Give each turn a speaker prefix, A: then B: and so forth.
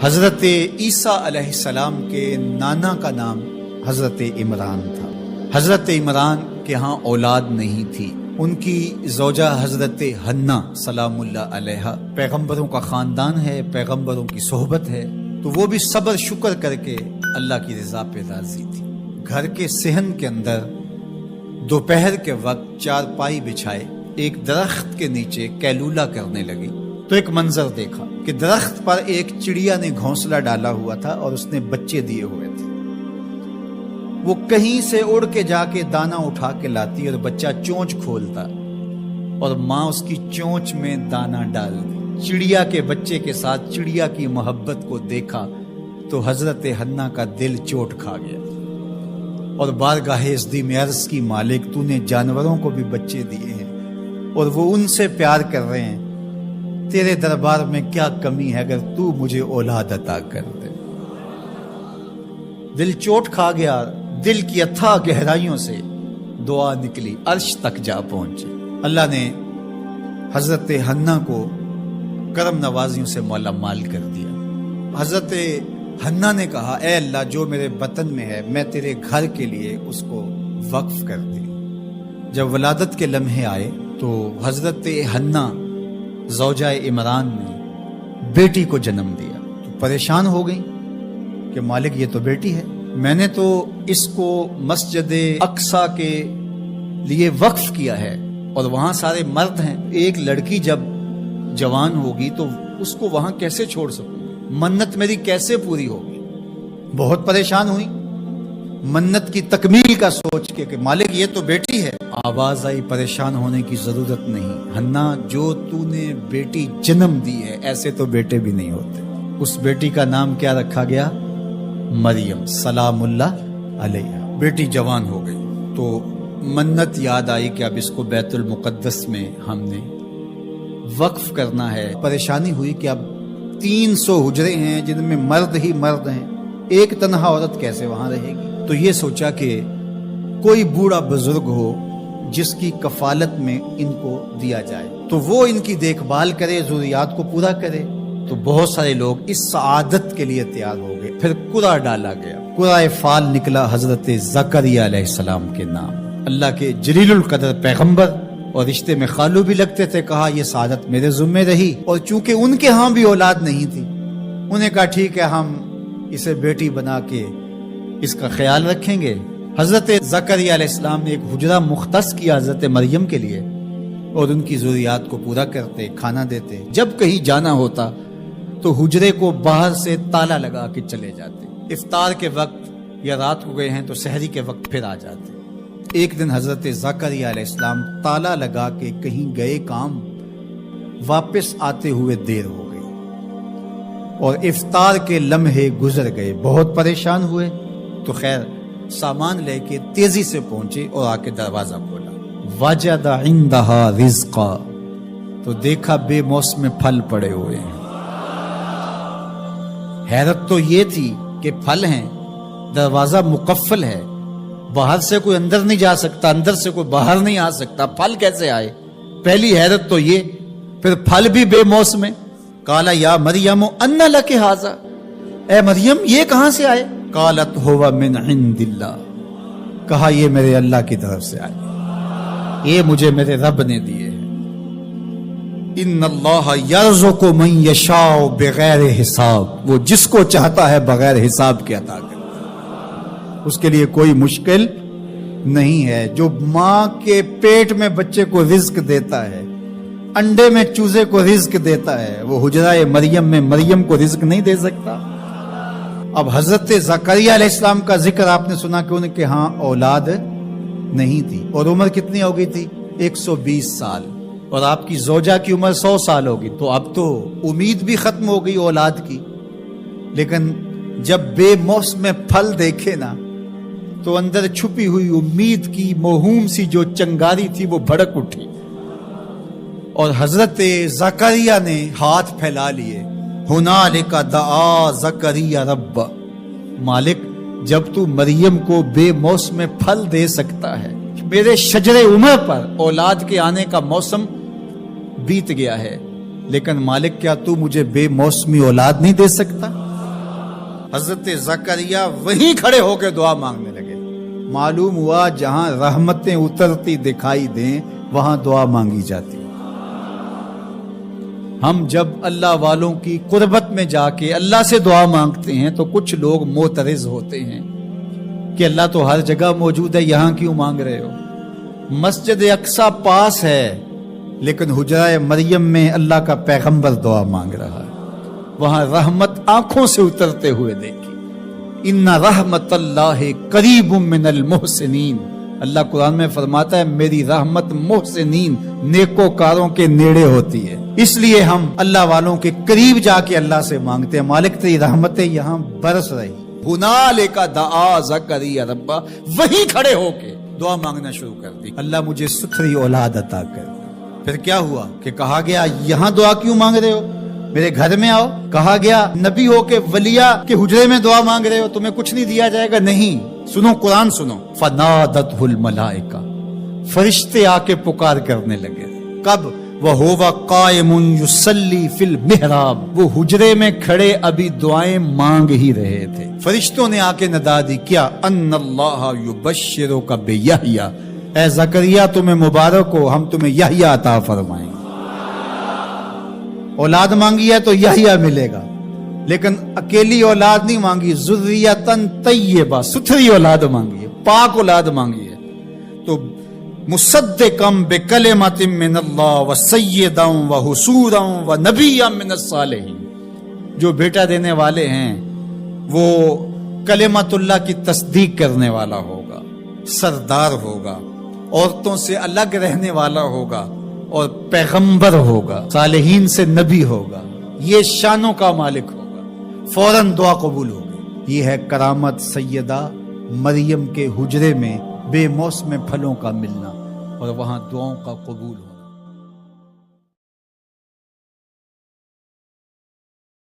A: حضرت عیسیٰ علیہ السلام کے نانا کا نام حضرت عمران تھا۔ حضرت عمران کے ہاں اولاد نہیں تھی، ان کی زوجہ حضرت حنا سلام اللہ علیہ، پیغمبروں کا خاندان ہے، پیغمبروں کی صحبت ہے، تو وہ بھی صبر شکر کر کے اللہ کی رضا پہ راضی تھی۔ گھر کے صحن کے اندر دوپہر کے وقت چارپائی بچھائے ایک درخت کے نیچے کیلولہ کرنے لگی تو ایک منظر دیکھا کہ درخت پر ایک چڑیا نے گھونسلہ ڈالا ہوا تھا اور اس نے بچے دیے ہوئے تھے۔ وہ کہیں سے اڑ کے جا کے دانا اٹھا کے لاتی اور بچہ چونچ کھولتا اور ماں اس کی چونچ میں دانا ڈال دی۔ چڑیا کے بچے کے ساتھ چڑیا کی محبت کو دیکھا تو حضرت حنا کا دل چوٹ کھا گیا اور بارگاہ ازدی میں عرض کی، مالک تو نے جانوروں کو بھی بچے دیے ہیں اور وہ ان سے پیار کر رہے ہیں، تیرے دربار میں کیا کمی ہے اگر تو مجھے اولاد عطا کر دے۔ دل چوٹ کھا گیا، دل کی اتھاہ گہرائیوں سے دعا نکلی، عرش تک جا پہنچی۔ اللہ نے حضرت حنا کو کرم نوازیوں سے مولا مال کر دیا۔ حضرت حنا نے کہا، اے اللہ جو میرے بطن میں ہے میں تیرے گھر کے لیے اس کو وقف کر دی۔ جب ولادت کے لمحے آئے تو حضرت حنا زوجہ عمران نے بیٹی کو جنم دیا تو پریشان ہو گئی کہ مالک یہ تو بیٹی ہے، میں نے تو اس کو مسجد اقصی کے لیے وقف کیا ہے اور وہاں سارے مرد ہیں، ایک لڑکی جب جوان ہوگی تو اس کو وہاں کیسے چھوڑ سکوں، منت میری کیسے پوری ہوگی۔ بہت پریشان ہوئی، منت کی تکمیل کا سوچ کے کہ مالک یہ تو بیٹی ہے۔ آواز آئی، پریشان ہونے کی ضرورت نہیں حنا، جو تو نے بیٹی جنم دی ہے ایسے تو بیٹے بھی نہیں ہوتے۔ اس بیٹی کا نام کیا رکھا گیا؟ مریم سلام اللہ علیہ۔ بیٹی جوان ہو گئی تو منت یاد آئی کہ اب اس کو بیت المقدس میں ہم نے وقف کرنا ہے۔ پریشانی ہوئی کہ اب 300 حجرے ہیں جن میں مرد ہی مرد ہیں، ایک تنہا عورت کیسے وہاں رہے گی؟ تو یہ سوچا کہ کوئی بوڑھا بزرگ ہو جس کی کفالت میں ان کو دیا جائے تو وہ ان کی دیکھ بھال کرے، ضروریات کو پورا کرے۔ تو بہت سارے لوگ اس سعادت کے لیے تیار ہو گئے۔ پھر قرعہ ڈالا گیا، قرعہ فال نکلا حضرت زکریا علیہ السلام کے نام۔ اللہ کے جلیل القدر پیغمبر اور رشتے میں خالو بھی لگتے تھے، کہا یہ سعادت میرے ذمہ رہی، اور چونکہ ان کے ہاں بھی اولاد نہیں تھی انہیں کہا ٹھیک ہے ہم اسے بیٹی بنا کے اس کا خیال رکھیں گے۔ حضرت زکریا علیہ السلام نے ایک حجرہ مختص کیا حضرت مریم کے لیے اور ان کی ضروریات کو پورا کرتے، کھانا دیتے۔ جب کہیں جانا ہوتا تو حجرے کو باہر سے تالا لگا کے چلے جاتے، افطار کے وقت یا رات کو گئے ہیں تو سحری کے وقت پھر آ جاتے۔ ایک دن حضرت زکریا علیہ السلام تالا لگا کے کہیں گئے کام، واپس آتے ہوئے دیر ہو گئی اور افطار کے لمحے گزر گئے۔ بہت پریشان ہوئے تو خیر سامان لے کے تیزی سے پہنچے اور آ کے دروازہ کھولا، وجد عندہا رزقا، تو دیکھا بے موسم پھل پڑے ہوئے ہیں۔ حیرت تو یہ تھی کہ پھل ہیں، دروازہ مقفل ہے، باہر سے کوئی اندر نہیں جا سکتا، اندر سے کوئی باہر نہیں آ سکتا، پھل کیسے آئے؟ پہلی حیرت تو یہ، پھر پھل بھی بے موسم۔ قالا یا مریم انا لک ھذا، اے مریم یہ کہاں سے آئے؟ قالت ہوا من عند اللہ، کہا یہ میرے اللہ کی طرف سے آئے، یہ مجھے میرے رب نے دیے ہیں۔ ان اللہ یرزق من یشاء بغیر حساب، وہ جس کو چاہتا ہے بغیر حساب کے عطا کرتا ہے، اس کے لیے کوئی مشکل نہیں ہے۔ جو ماں کے پیٹ میں بچے کو رزق دیتا ہے، انڈے میں چوزے کو رزق دیتا ہے، وہ حجرہ مریم میں مریم کو رزق نہیں دے سکتا؟ اب حضرت زکریا علیہ السلام کا ذکر آپ نے سنا کہ ان کے ہاں اولاد نہیں تھی اور عمر کتنی ہو گئی تھی؟ 120 سال، اور آپ کی زوجہ کی عمر 100 سال ہوگی، تو اب تو امید بھی ختم ہو گئی اولاد کی۔ لیکن جب بے موسم پھل دیکھے نا تو اندر چھپی ہوئی امید کی موہوم سی جو چنگاری تھی وہ بھڑک اٹھی اور حضرت زکریا نے ہاتھ پھیلا لیے، ہنالک دعا زکریا رب، مالک جب تو مریم کو بے موسم پھل دے سکتا ہے، میرے شجر عمر پر اولاد کے آنے کا موسم بیت گیا ہے، لیکن مالک کیا تو مجھے بے موسمی اولاد نہیں دے سکتا؟ حضرت زکریا وہیں کھڑے ہو کے دعا مانگنے لگے۔ معلوم ہوا جہاں رحمتیں اترتی دکھائی دیں وہاں دعا مانگی جاتی۔ ہم جب اللہ والوں کی قربت میں جا کے اللہ سے دعا مانگتے ہیں تو کچھ لوگ معترض ہوتے ہیں کہ اللہ تو ہر جگہ موجود ہے، یہاں کیوں مانگ رہے ہو؟ مسجد اقصی پاس ہے لیکن حجرہ مریم میں اللہ کا پیغمبر دعا مانگ رہا ہے، وہاں رحمت آنکھوں سے اترتے ہوئے دیکھی۔ ان رحمت اللہ قریب من المحسنین، اللہ قرآن میں فرماتا ہے میری رحمت محسنین نیکوکاروں کے نیڑے ہوتی ہے، اس لیے ہم اللہ والوں کے قریب جا کے اللہ سے مانگتے ہیں، مالک تیری رحمتیں یہاں برس رہی۔ ہنالک دعا زکریا ربہ، وہیں کھڑے ہو کے دعا مانگنا شروع کر دی، اللہ مجھے ستھری اولاد عطا کر۔ پھر کیا ہوا کہ کہا گیا یہاں دعا کیوں مانگ رہے ہو، میرے گھر میں آؤ۔ کہا گیا نبی ہو کے ولیہ کے حجرے میں دعا مانگ رہے ہو، تمہیں کچھ نہیں دیا جائے گا؟ نہیں، سنو قرآن سنو۔ فنادتہ الملائکہ، فرشتے آ کے پکار کرنے لگے۔ کب؟ وَهُوَ قَائِمٌ يُصَلِّي فِي الْمِحْرَابِ، وہ حجرے میں کھڑے ابھی دعائیں مانگ ہی رہے تھے، فرشتوں نے آ کے ندا دی کیا؟ ان اللہ یبشرک بیحییٰ، اے زکریا تمہیں مبارک ہو، ہم تمہیں یحییٰ عطا فرمائیں گے۔ اولاد مانگی ہے تو یحییٰ ملے گا، لیکن اکیلی اولاد نہیں مانگی، ذریۃً طیبہ، ستھری اولاد مانگی ہے، پاک اولاد مانگی ہے۔ تو مصدقاً بکلمۃ من اللہ وسیداً وحصوراً ونبیاً من الصالحین، جو بیٹا دینے والے ہیں وہ کلمت اللہ کی تصدیق کرنے والا ہوگا، سردار ہوگا، عورتوں سے الگ رہنے والا ہوگا اور پیغمبر ہوگا، صالحین سے نبی ہوگا، یہ شانوں کا مالک ہوگا، فوراً دعا قبول ہوگی۔ یہ ہے کرامت سیدہ مریم کے حجرے میں بے موسم پھلوں کا ملنا اور وہاں دعاؤں کا قبول ہونا۔